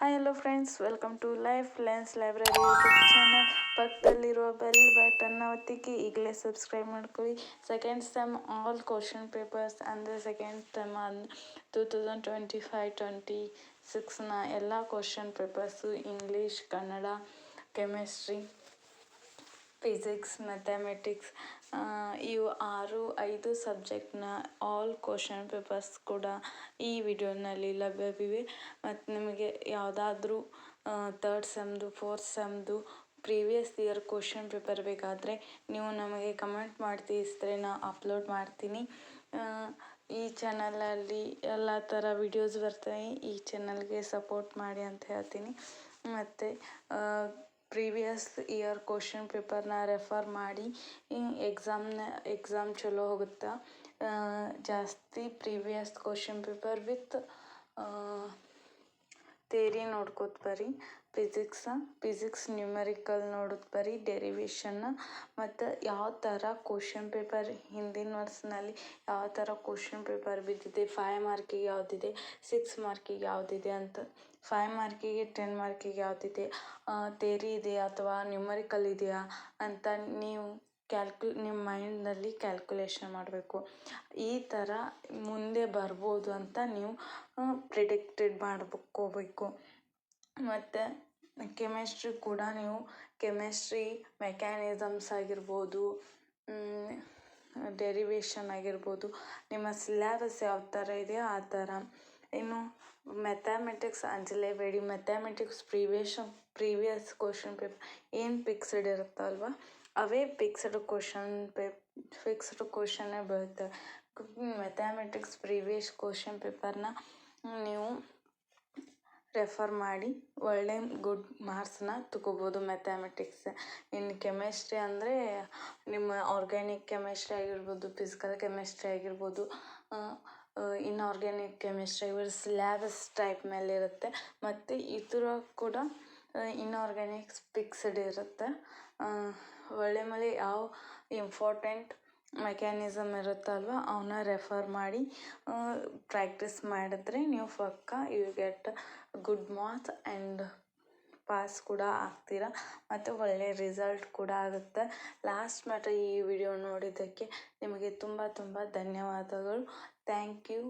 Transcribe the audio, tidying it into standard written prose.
Hi hello friends, welcome to Life Lens Library YouTube channel. ಪಕ್ಕದಲ್ಲಿರುವ bell ಬಟನ್ನ ಒತ್ತಿಗೆ ಈಗಲೇ ಸಬ್ಸ್ಕ್ರೈಬ್ ಮಾಡ್ಕೊಳ್ಳಿ. Second sem all question papers ಅಂದರೆ ಸೆಕೆಂಡ್ ಸೆಮ್ 2025-26ನ ಎಲ್ಲ question papers English, Kannada, chemistry, physics, mathematics ಇವು 5 ಸಬ್ಜೆಕ್ಟ್ನ ಆಲ್ ಕ್ವಶನ್ ಪೇಪರ್ಸ್ ಕೂಡ ಈ ವಿಡಿಯೋನಲ್ಲಿ ಲಭ್ಯವಿವೆ. ಮತ್ತು ನಿಮಗೆ ಯಾವುದಾದ್ರೂ ಥರ್ಡ್ ಸೆಮ್ದು, ಫೋರ್ತ್ ಸೆಮ್ದು ಪ್ರೀವಿಯಸ್ ಇಯರ್ ಕ್ವಶನ್ ಪೇಪರ್ ಬೇಕಾದರೆ ನೀವು ನಮಗೆ ಕಮೆಂಟ್ ಮಾಡಿ ತಿಳಿಸಿದ್ರೆ ನಾನು ಅಪ್ಲೋಡ್ ಮಾಡ್ತೀನಿ. ಈ ಚಾನಲಲ್ಲಿ ಎಲ್ಲ ಥರ ವಿಡಿಯೋಸ್ ಬರ್ತವೆ. ಈ ಚಾನಲ್ಗೆ ಸಪೋರ್ಟ್ ಮಾಡಿ ಅಂತ ಹೇಳ್ತೀನಿ. ಮತ್ತು ಪ್ರೀವಿಯಸ್ ಇಯರ್ ಕ್ವಶನ್ ಪೇಪರ್ನ ರೆಫರ್ ಮಾಡಿ ಎಕ್ಸಾಮ್ ಚಲೋ ಹೋಗುತ್ತೆ. ಜಾಸ್ತಿ previous question paper with theory ನೋಡ್ಕೋತ ಬರ್ರಿ. ಫಿಸಿಕ್ಸ್ ನ್ಯೂಮೆರಿಕಲ್ ನೋಡೋದು ಬರ್ರಿ, ಡೆರಿವೇಷನ್ನ ಮತ್ತು ಯಾವ ಥರ ಕ್ವಶನ್ ಪೇಪರ್ ಹಿಂದಿನ ವರ್ಷನಲ್ಲಿ ಯಾವ ಥರ ಕ್ವಶನ್ ಪೇಪರ್ ಬಿದ್ದಿದೆ, 5 ಮಾರ್ಕಿಗೆ ಯಾವುದಿದೆ, 6 ಮಾರ್ಕಿಗೆ ಯಾವುದಿದೆ ಅಂತ, 5 ಮಾರ್ಕಿಗೆ 10 ಮಾರ್ಕಿಗೆ ಯಾವುದಿದೆ, ಥಿಯರಿ ಇದೆಯಾ ಅಥವಾ ನ್ಯೂಮರಿಕಲ್ ಇದೆಯಾ ಅಂತ ನೀವು ನಿಮ್ಮ ಮೈಂಡ್ನಲ್ಲಿ ಕ್ಯಾಲ್ಕುಲೇಷನ್ ಮಾಡಬೇಕು. ಈ ಥರ ಮುಂದೆ ಬರ್ಬೋದು ಅಂತ ನೀವು ಪ್ರಿಡಿಕ್ಟೆಡ್ ಮಾಡ್ಕೋಬೇಕು. ಮತ್ತು ಕೆಮಿಸ್ಟ್ರಿ ಕೂಡ ನೀವು ಕೆಮಿಸ್ಟ್ರಿ ಮೆಕ್ಯಾನಿಸಮ್ಸ್ ಆಗಿರ್ಬೋದು, ಡೆರಿವೇಷನ್ ಆಗಿರ್ಬೋದು, ನಿಮ್ಮ ಸಿಲೆಬಸ್ ಯಾವ ಥರ ಇದೆಯೋ ಆ ಥರ. ಇನ್ನು ಮ್ಯಾಥಮೆಟಿಕ್ಸ್ ಅಂಜಲೇಬೇಡಿ. ಮ್ಯಾಥಮೆಟಿಕ್ಸ್ ಪ್ರೀವಿಯಸ್ ಕ್ವಶನ್ ಪೇಪರ್ ಏನು ಫಿಕ್ಸ್ಡ್ ಇರುತ್ತಲ್ವ ಅವೇ ಫಿಕ್ಸ್ಡ್ ಕ್ವಶನ್ನೇ ಬರುತ್ತೆ. ಮ್ಯಾಥಮೆಟಿಕ್ಸ್ ಪ್ರೀವಿಯಸ್ ಕ್ವಶನ್ ಪೇಪರ್ನ ನೀವು ರೆಫರ್ ಮಾಡಿ ಒಳ್ಳೆ ಗುಡ್ ಮಾರ್ಕ್ಸ್ನ ತಗೋಬೋದು ಮ್ಯಾಥಮೆಟಿಕ್ಸ್. ಇನ್ನು ಕೆಮಿಸ್ಟ್ರಿ ಅಂದರೆ ನಿಮ್ಮ ಆರ್ಗ್ಯಾನಿಕ್ ಕೆಮಿಸ್ಟ್ರಿ ಆಗಿರ್ಬೋದು, ಫಿಸಿಕಲ್ ಕೆಮಿಸ್ಟ್ರಿ ಆಗಿರ್ಬೋದು, ಇನ್ಆರ್ಗ್ಯಾನಿಕ್ ಕೆಮಿಸ್ಟ್ರಿ ಇವರು ಸಿಲೆಬಸ್ ಟೈಪ್ ಮೇಲೆ ಇರುತ್ತೆ. ಮತ್ತು ಇದರ ಕೂಡ ಇನ್ಆರ್ಗ್ಯಾನಿಕ್ಸ್ ಫಿಕ್ಸ್ಡ್ ಇರುತ್ತೆ. ಒಳ್ಳೆ ಯಾವ ಇಂಪಾರ್ಟೆಂಟ್ ಮೆಕ್ಯಾನಿಸಮ್ ಇರುತ್ತಲ್ವ ಅವನ್ನ ರೆಫರ್ ಮಾಡಿ ಪ್ರಾಕ್ಟೀಸ್ ಮಾಡಿದ್ರೆ ನೀವು ಪಕ್ಕ you get good marks and pass ಕೂಡ ಆಗ್ತೀರ ಮತ್ತು ಒಳ್ಳೆಯ ರಿಸಲ್ಟ್ ಕೂಡ ಆಗುತ್ತೆ. ಲಾಸ್ಟ್ ಮಟ್ಟ ಈ ವಿಡಿಯೋ ನೋಡಿದ್ದಕ್ಕೆ ನಿಮಗೆ ತುಂಬ ತುಂಬ ಧನ್ಯವಾದಗಳು. Thank you.